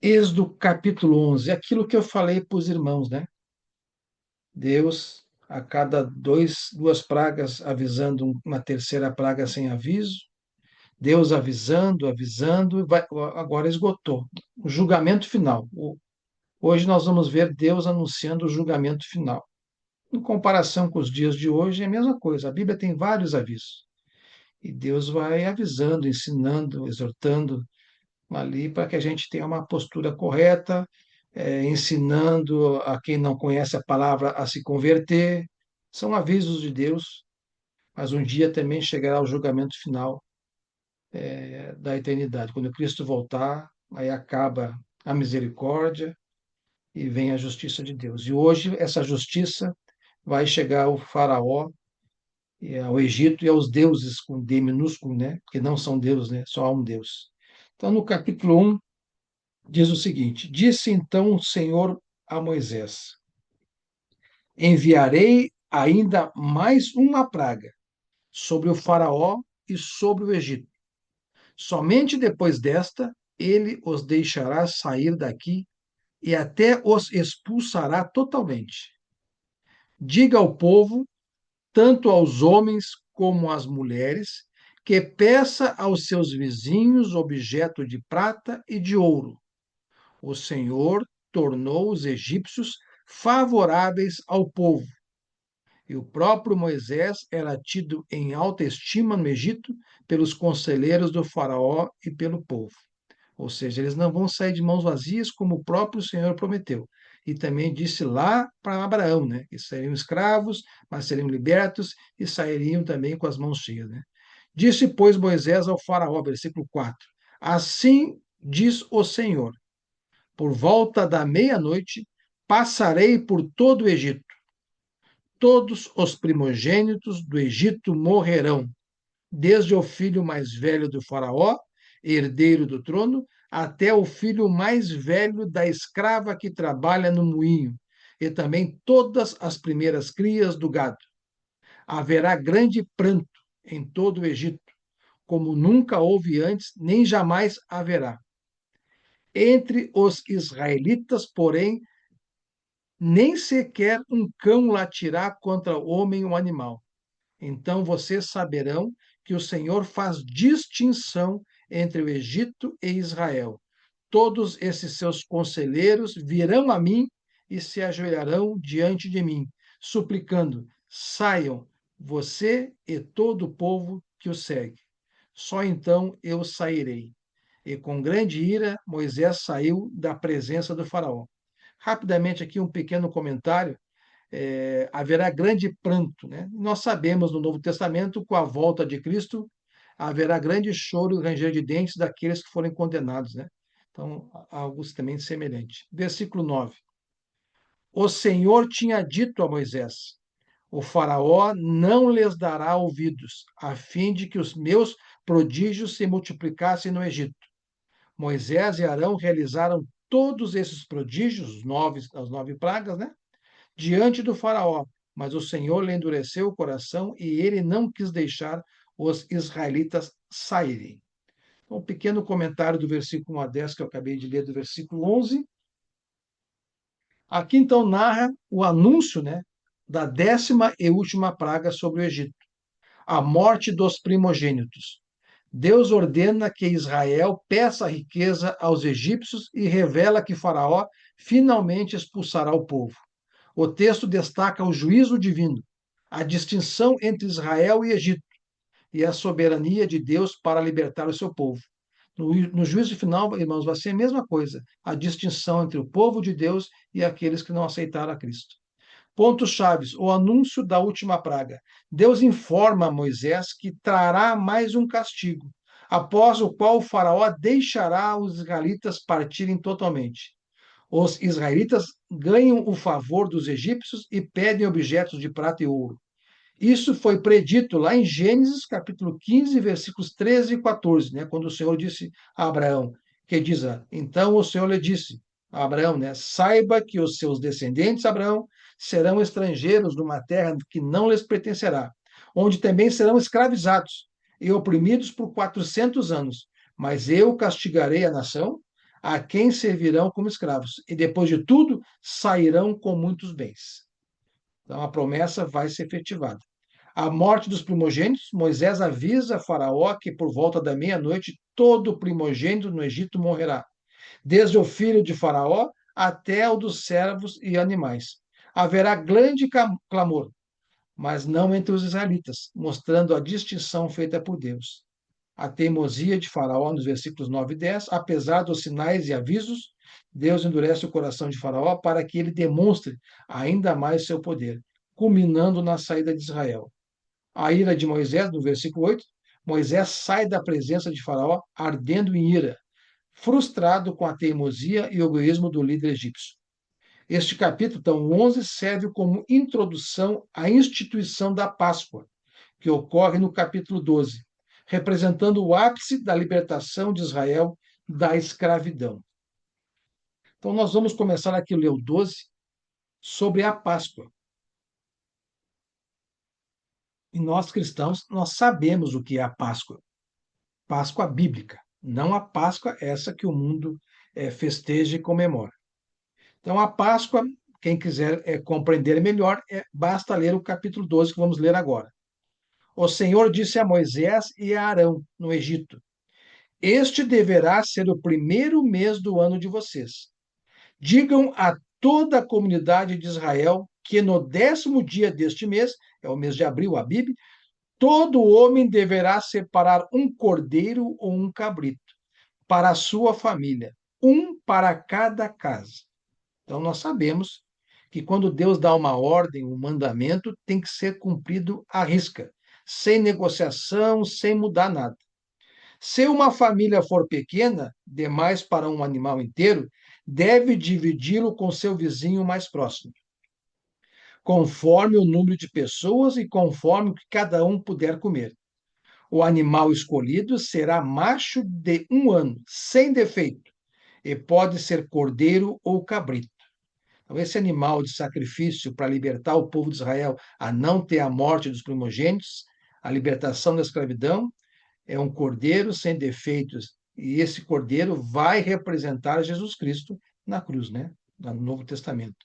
Êxodo capítulo 11, aquilo que eu falei para os irmãos, né? Deus, a cada duas pragas, avisando uma terceira praga sem aviso, Deus avisando, avisando, agora esgotou. O julgamento final. Hoje nós vamos ver Deus anunciando o julgamento final. Em comparação com os dias de hoje, é a mesma coisa. A Bíblia tem vários avisos. E Deus vai avisando, ensinando, exortando, ali para que a gente tenha uma postura correta, ensinando a quem não conhece a palavra a se converter. São avisos de Deus, mas um dia também chegará o julgamento final, da eternidade. Quando Cristo voltar, aí acaba a misericórdia e vem a justiça de Deus. E hoje essa justiça vai chegar ao Faraó, e ao Egito e aos deuses com D minúsculo, né? Porque não são deuses, né? Só há um Deus. Então, no capítulo 1, diz o seguinte: Disse então o Senhor a Moisés: Enviarei ainda mais uma praga sobre o Faraó e sobre o Egito. Somente depois desta, ele os deixará sair daqui e até os expulsará totalmente. Diga ao povo, tanto aos homens como às mulheres, que peça aos seus vizinhos objeto de prata e de ouro. O Senhor tornou os egípcios favoráveis ao povo. E o próprio Moisés era tido em alta estima no Egito pelos conselheiros do Faraó e pelo povo. Ou seja, eles não vão sair de mãos vazias, como o próprio Senhor prometeu. E também disse lá para Abraão, né, que seriam escravos, mas seriam libertos e sairiam também com as mãos cheias. Né? Disse, pois, Moisés ao Faraó, versículo 4: Assim diz o Senhor: por volta da meia-noite, passarei por todo o Egito. Todos os primogênitos do Egito morrerão, desde o filho mais velho do Faraó, herdeiro do trono, até o filho mais velho da escrava que trabalha no moinho, e também todas as primeiras crias do gado. Haverá grande pranto em todo o Egito, como nunca houve antes, nem jamais haverá. Entre os israelitas, porém, nem sequer um cão latirá contra o homem ou animal. Então vocês saberão que o Senhor faz distinção entre o Egito e Israel. Todos esses seus conselheiros virão a mim e se ajoelharão diante de mim, suplicando: saiam, você e todo o povo que o segue. Só então eu sairei. E com grande ira, Moisés saiu da presença do Faraó. Rapidamente, aqui um pequeno comentário. Haverá grande pranto. Né? Nós sabemos no Novo Testamento, com a volta de Cristo, haverá grande choro e ranger de dentes daqueles que forem condenados. Né? Então, algo também semelhante. Versículo 9. O Senhor tinha dito a Moisés: o Faraó não lhes dará ouvidos, a fim de que os meus prodígios se multiplicassem no Egito. Moisés e Arão realizaram todos esses prodígios, as nove pragas, né? Diante do Faraó, mas o Senhor lhe endureceu o coração e ele não quis deixar os israelitas saírem. Um pequeno comentário do versículo 1 a 10 que eu acabei de ler, do versículo 11. Aqui então narra o anúncio, né, da 10ª e última praga sobre o Egito, a morte dos primogênitos. Deus ordena que Israel peça riqueza aos egípcios e revela que Faraó finalmente expulsará o povo. O texto destaca o juízo divino, a distinção entre Israel e Egito e a soberania de Deus para libertar o seu povo. No juízo final, irmãos, vai ser a mesma coisa, a distinção entre o povo de Deus e aqueles que não aceitaram a Cristo. Pontos chaves: o anúncio da última praga. Deus informa a Moisés que trará mais um castigo, após o qual o faraó deixará os israelitas partirem totalmente. Os israelitas ganham o favor dos egípcios e pedem objetos de prata e ouro. Isso foi predito lá em Gênesis, capítulo 15, versículos 13 e 14, né, quando o Senhor disse a Abraão, que diz, então o Senhor lhe disse a Abraão, né, saiba que os seus descendentes, Abraão, serão estrangeiros numa terra que não lhes pertencerá, onde também serão escravizados e oprimidos por 400 anos. Mas eu castigarei a nação, a quem servirão como escravos, e depois de tudo sairão com muitos bens. Então a promessa vai ser efetivada. A morte dos primogênitos, Moisés avisa Faraó que por volta da meia-noite todo primogênito no Egito morrerá, desde o filho de Faraó até o dos servos e animais. Haverá grande clamor, mas não entre os israelitas, mostrando a distinção feita por Deus. A teimosia de Faraó, nos versículos 9 e 10, apesar dos sinais e avisos, Deus endurece o coração de Faraó para que ele demonstre ainda mais seu poder, culminando na saída de Israel. A ira de Moisés, no versículo 8, Moisés sai da presença de Faraó ardendo em ira, frustrado com a teimosia e o egoísmo do líder egípcio. Este capítulo, então, 11, serve como introdução à instituição da Páscoa, que ocorre no capítulo 12, representando o ápice da libertação de Israel da escravidão. Então, nós vamos começar aqui o Leu 12 sobre a Páscoa. E nós cristãos, nós sabemos o que é a Páscoa. Páscoa bíblica, não a Páscoa essa que o mundo festeja e comemora. Então, a Páscoa, quem quiser compreender melhor, basta ler o capítulo 12 que vamos ler agora. O Senhor disse a Moisés e a Arão, no Egito: Este deverá ser o primeiro mês do ano de vocês. Digam a toda a comunidade de Israel que no 10º dia deste mês, é o mês de abril, Abib, todo homem deverá separar um cordeiro ou um cabrito para a sua família, um para cada casa. Então, nós sabemos que quando Deus dá uma ordem, um mandamento, tem que ser cumprido à risca, sem negociação, sem mudar nada. Se uma família for pequena, demais para um animal inteiro, deve dividi-lo com seu vizinho mais próximo, conforme o número de pessoas e conforme o que cada um puder comer. O animal escolhido será macho de 1 ano, sem defeito, e pode ser cordeiro ou cabrito. Então, esse animal de sacrifício para libertar o povo de Israel a não ter a morte dos primogênitos, a libertação da escravidão, é um cordeiro sem defeitos. E esse cordeiro vai representar Jesus Cristo na cruz, né? No Novo Testamento.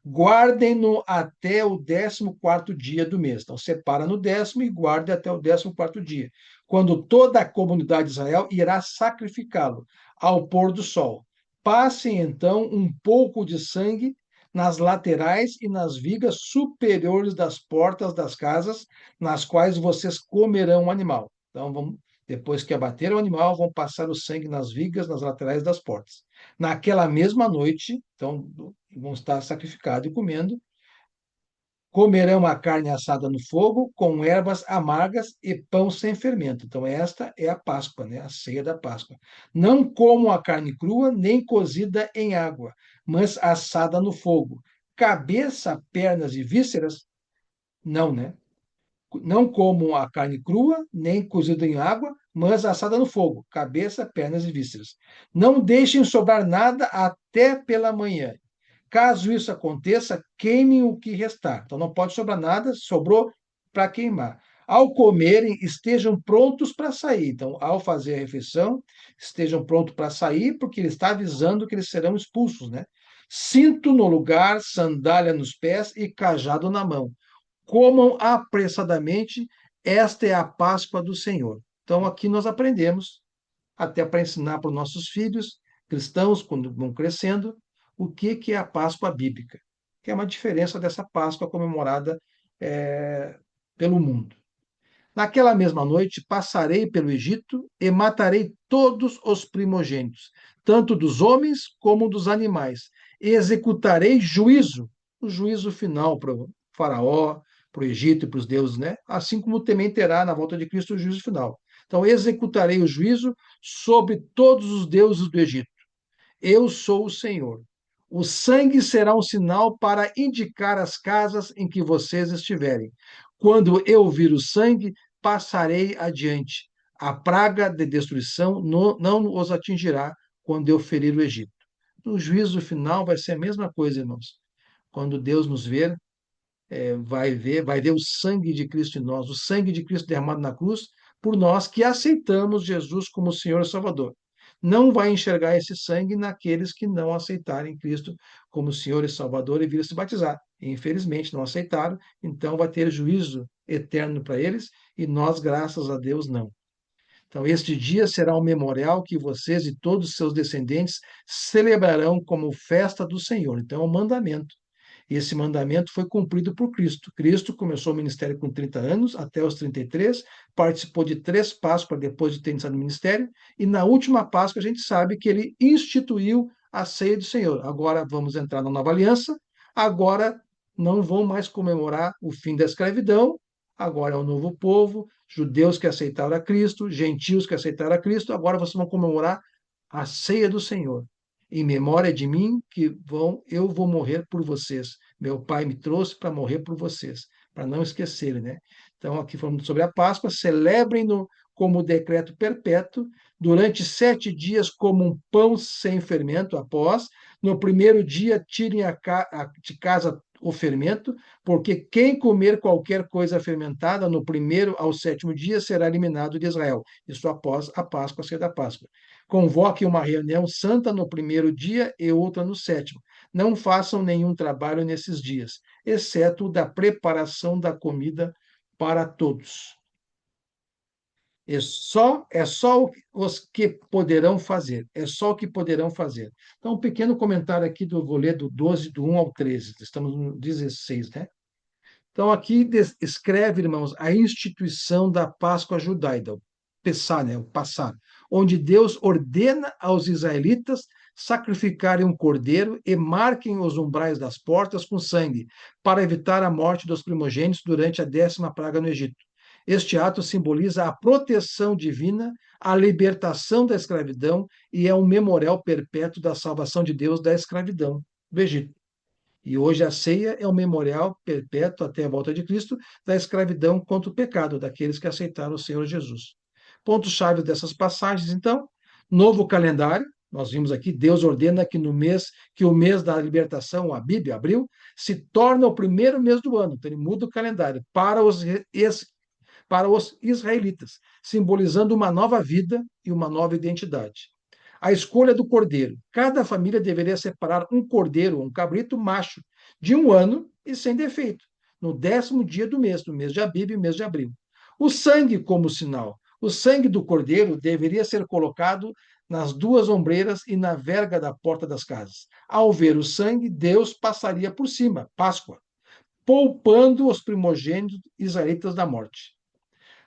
Guardem-no até o 14º dia do mês. Então, separa no 10º e guarde até o 14º dia, quando toda a comunidade de Israel irá sacrificá-lo ao pôr do sol. Passem, então, um pouco de sangue nas laterais e nas vigas superiores das portas das casas, nas quais vocês comerão o animal. Então, depois que abater o animal, vão passar o sangue nas vigas, nas laterais das portas. Naquela mesma noite, então, vão estar sacrificados e comendo. Comerão a carne assada no fogo, com ervas amargas e pão sem fermento. Então, esta é a Páscoa, né? A ceia da Páscoa. Não comam a carne crua, nem cozida em água, mas assada no fogo. Cabeça, pernas e vísceras, não, né? Não comam a carne crua, nem cozida em água, mas assada no fogo, cabeça, pernas e vísceras. Não deixem sobrar nada até pela manhã. Caso isso aconteça, queimem o que restar. Então não pode sobrar nada, sobrou para queimar. Ao comerem, estejam prontos para sair. Então, ao fazer a refeição, estejam prontos para sair, porque ele está avisando que eles serão expulsos, né? Cinto no lugar, sandália nos pés e cajado na mão. Comam apressadamente, esta é a Páscoa do Senhor. Então, aqui nós aprendemos, até para ensinar para os nossos filhos cristãos, quando vão crescendo, o que é a Páscoa bíblica, que é uma diferença dessa Páscoa comemorada pelo mundo. Naquela mesma noite passarei pelo Egito e matarei todos os primogênitos, tanto dos homens como dos animais, e executarei juízo, o juízo final para o faraó, para o Egito e para os deuses, né? Assim como também terá na volta de Cristo o juízo final. Então, executarei o juízo sobre todos os deuses do Egito. Eu sou o Senhor. O sangue será um sinal para indicar as casas em que vocês estiverem. Quando eu vir o sangue, passarei adiante. A praga de destruição não os atingirá quando eu ferir o Egito. No juízo final vai ser a mesma coisa, irmãos. Quando Deus nos ver, vai ver o sangue de Cristo em nós, o sangue de Cristo derramado na cruz por nós que aceitamos Jesus como Senhor e Salvador. não vai enxergar esse sangue naqueles que não aceitarem Cristo como Senhor e Salvador e virem se batizar. E, infelizmente, não aceitaram, então vai ter juízo eterno para eles, e nós, graças a Deus, não. Então, este dia será um memorial que vocês e todos os seus descendentes celebrarão como festa do Senhor. Então, é um mandamento. E esse mandamento foi cumprido por Cristo. Cristo começou o ministério com 30 anos, até os 33, participou de 3 Páscoas depois de ter iniciado o ministério, e na última Páscoa a gente sabe que ele instituiu a ceia do Senhor. Agora vamos entrar na nova aliança, agora não vão mais comemorar o fim da escravidão, agora é um novo povo, judeus que aceitaram a Cristo, gentios que aceitaram a Cristo, agora vocês vão comemorar a ceia do Senhor. Em memória de mim, eu vou morrer por vocês. Meu Pai me trouxe para morrer por vocês, para não esquecerem, né? Então, aqui falando sobre a Páscoa, celebrem-no como decreto perpétuo, durante 7 dias como um pão sem fermento, após. No primeiro dia, tirem de casa o fermento, porque quem comer qualquer coisa fermentada no primeiro ao 7º dia será eliminado de Israel. Isso após a Páscoa, a ceia da Páscoa. Convoque uma reunião santa no primeiro dia e outra no 7º. Não façam nenhum trabalho nesses dias, exceto o da preparação da comida para todos. É só os que poderão fazer. É só o que poderão fazer. Então, um pequeno comentário aqui vou ler do 12, do 1 ao 13. Estamos no 16, né? Então, aqui escreve, irmãos, a instituição da Páscoa judaica, o Pessah, né? O Passar, onde Deus ordena aos israelitas sacrificarem um cordeiro e marquem os umbrais das portas com sangue, para evitar a morte dos primogênitos durante a 10ª praga no Egito. Este ato simboliza a proteção divina, a libertação da escravidão e é um memorial perpétuo da salvação de Deus da escravidão do Egito. E hoje a ceia é um memorial perpétuo até a volta de Cristo da escravidão contra o pecado daqueles que aceitaram o Senhor Jesus. Pontos-chave dessas passagens, então, novo calendário. Nós vimos aqui, Deus ordena que o mês da libertação, a Bíblia, abril, se torna o primeiro mês do ano. Então, ele muda o calendário para os israelitas, simbolizando uma nova vida e uma nova identidade. A escolha do cordeiro. Cada família deveria separar um cordeiro, um cabrito macho, de 1 ano e sem defeito, no 10º dia do mês, no mês de Abib e mês de abril. O sangue como sinal. O sangue do cordeiro deveria ser colocado nas 2 ombreiras e na verga da porta das casas. Ao ver o sangue, Deus passaria por cima, Páscoa, poupando os primogênitos israelitas da morte.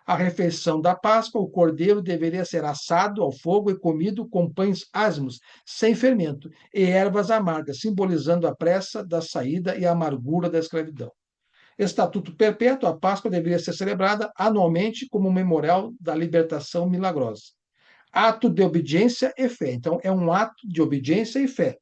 A refeição da Páscoa, o cordeiro deveria ser assado ao fogo e comido com pães asmos, sem fermento, e ervas amargas, simbolizando a pressa da saída e a amargura da escravidão. Estatuto perpétuo, a Páscoa deveria ser celebrada anualmente como um memorial da libertação milagrosa. Ato de obediência e fé. Então, é um ato de obediência e fé.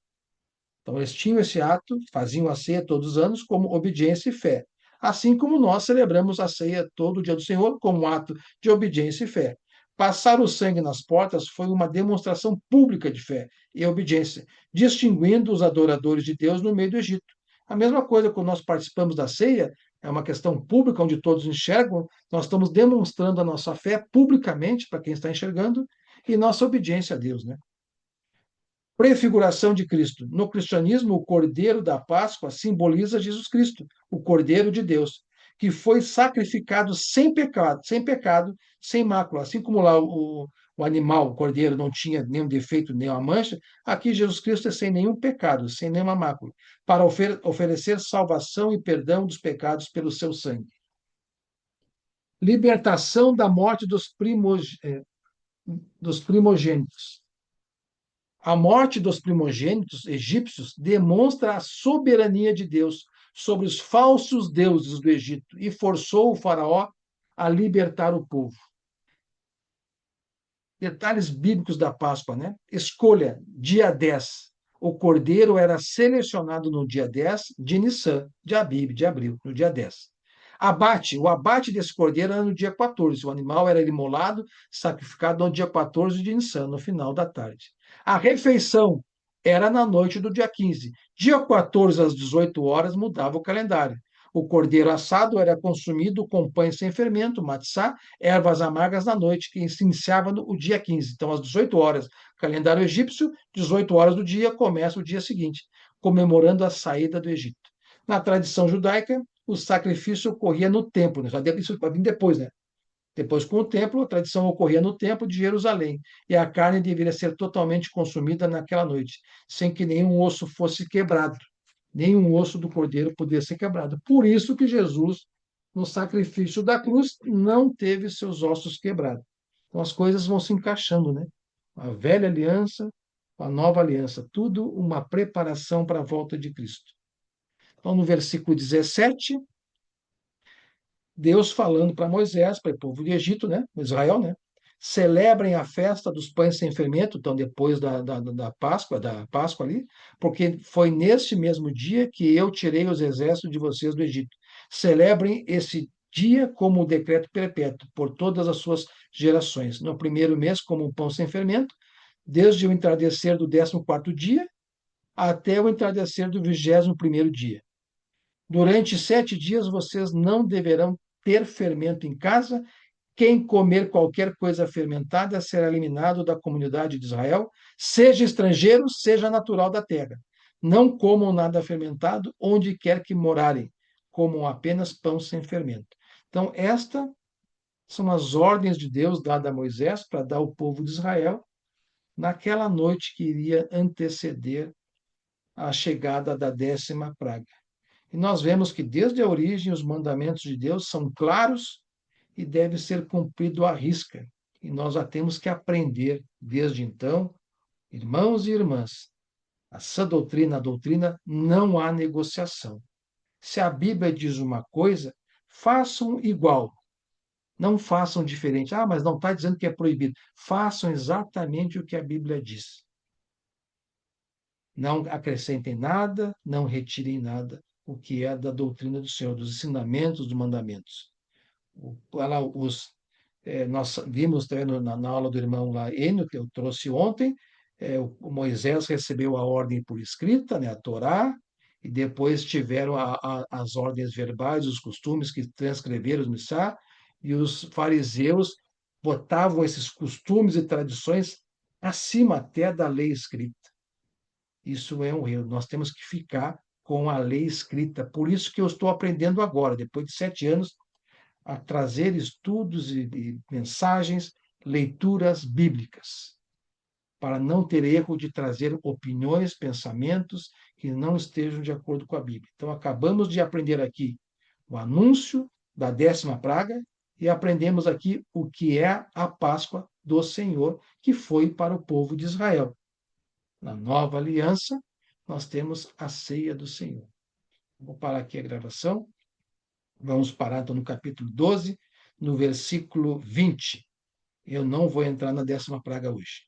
Então, eles tinham esse ato, faziam a ceia todos os anos como obediência e fé. Assim como nós celebramos a ceia todo dia do Senhor como um ato de obediência e fé. Passar o sangue nas portas foi uma demonstração pública de fé e obediência, distinguindo os adoradores de Deus no meio do Egito. A mesma coisa quando nós participamos da ceia, é uma questão pública onde todos enxergam, nós estamos demonstrando a nossa fé publicamente para quem está enxergando e nossa obediência a Deus, né? Prefiguração de Cristo. No cristianismo, o Cordeiro da Páscoa simboliza Jesus Cristo, o Cordeiro de Deus, que foi sacrificado sem pecado, sem mácula. Assim como lá o animal, o cordeiro, não tinha nenhum defeito, nenhuma mancha, aqui Jesus Cristo é sem nenhum pecado, sem nenhuma mácula, para oferecer salvação e perdão dos pecados pelo seu sangue. Libertação da morte dos primogênitos. A morte dos primogênitos egípcios demonstra a soberania de Deus sobre os falsos deuses do Egito e forçou o faraó a libertar o povo. Detalhes bíblicos da Páscoa, né? Escolha, dia 10. O cordeiro era selecionado no dia 10 de Nissan, de Abib, de abril, no dia 10. O abate desse cordeiro era no dia 14. O animal era imolado, sacrificado no dia 14 de Nissan, no final da tarde. A refeição era na noite do dia 15. Dia 14, às 18 horas, mudava o calendário. O cordeiro assado era consumido com pães sem fermento, matzá, ervas amargas na noite, que se iniciava no dia 15. Então, às 18 horas, calendário egípcio, 18 horas do dia, começa o dia seguinte, comemorando a saída do Egito. Na tradição judaica, o sacrifício ocorria no templo, né? Isso vai vir depois, né? Depois, com o templo, a tradição ocorria no templo de Jerusalém, e a carne deveria ser totalmente consumida naquela noite, sem que nenhum osso fosse quebrado. Nenhum osso do cordeiro poderia ser quebrado. Por isso que Jesus, no sacrifício da cruz, não teve seus ossos quebrados. Então as coisas vão se encaixando, né? A velha aliança, a nova aliança, tudo uma preparação para a volta de Cristo. Então, no versículo 17, Deus falando para Moisés, para o povo do Egito, né? Israel, né? Celebrem a festa dos pães sem fermento, então depois da Páscoa ali, porque foi neste mesmo dia que eu tirei os exércitos de vocês do Egito. Celebrem esse dia como o decreto perpétuo por todas as suas gerações. No primeiro mês, como um pão sem fermento, desde o entardecer do 14º dia até o entardecer do 21º dia. Durante 7 dias vocês não deverão ter fermento em casa. Quem comer qualquer coisa fermentada será eliminado da comunidade de Israel, seja estrangeiro, seja natural da terra. Não comam nada fermentado onde quer que morarem, comam apenas pão sem fermento. Então, estas são as ordens de Deus dadas a Moisés para dar ao povo de Israel naquela noite que iria anteceder a chegada da 10ª praga. E nós vemos que desde a origem os mandamentos de Deus são claros e deve ser cumprido à risca. E nós já temos que aprender desde então, irmãos e irmãs, essa doutrina, a doutrina, não há negociação. Se a Bíblia diz uma coisa, façam igual, não façam diferente. Ah, mas não está dizendo que é proibido. Façam exatamente o que a Bíblia diz. Não acrescentem nada, não retirem nada, o que é da doutrina do Senhor, dos ensinamentos, dos mandamentos. Nós vimos na aula do irmão lá, Enio, que eu trouxe ontem, o Moisés recebeu a ordem por escrita, né, a Torá, e depois tiveram as ordens verbais, os costumes que transcreveram os missá, e os fariseus botavam esses costumes e tradições acima até da lei escrita. Isso é um erro. Nós temos que ficar com a lei escrita. Por isso que eu estou aprendendo agora, depois de 7 anos, a trazer estudos e mensagens, leituras bíblicas, para não ter erro de trazer opiniões, pensamentos que não estejam de acordo com a Bíblia. Então, acabamos de aprender aqui o anúncio da 10ª praga e aprendemos aqui o que é a Páscoa do Senhor, que foi para o povo de Israel. Na nova aliança, nós temos a ceia do Senhor. Vou parar aqui a gravação. Vamos parar então no capítulo 12, no versículo 20. Eu não vou entrar na 10ª praga hoje.